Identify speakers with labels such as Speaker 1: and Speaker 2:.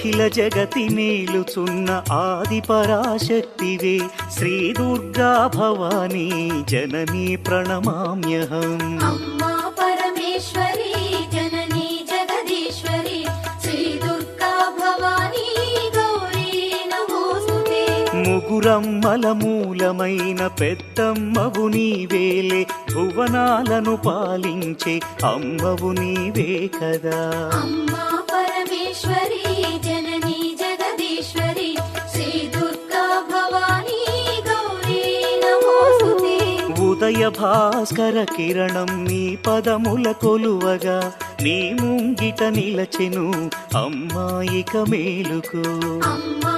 Speaker 1: అఖిల జగతి మేలుచున్న ఆది పరాశక్తివే శ్రీ దుర్గా భవానీ జననీ ప్రణమామ్యహం.
Speaker 2: అమ్మా పరమేశ్వరి జననీ జగదీశ్వరి శ్రీ దుర్గా భవానీ గౌరీ నమోస్తుతే.
Speaker 1: ముగురమ్మల మూలమైన పెద్దమ్మవు నీవేలే భువనాలను పాలించే అమ్మవు నీవే కదా.
Speaker 2: అమ్మా పరమేశ్వరి జననీ జగదీశ్వరి శ్రీ దుర్గా భవానీ గౌరీ నమోస్తుతే.
Speaker 1: ఉదయ భాస్కర కిరణం నీ పదముల కొలువగా నీ ముంగిట నిలచెను అమ్మాయిక మేలుకు.
Speaker 2: అమ్మా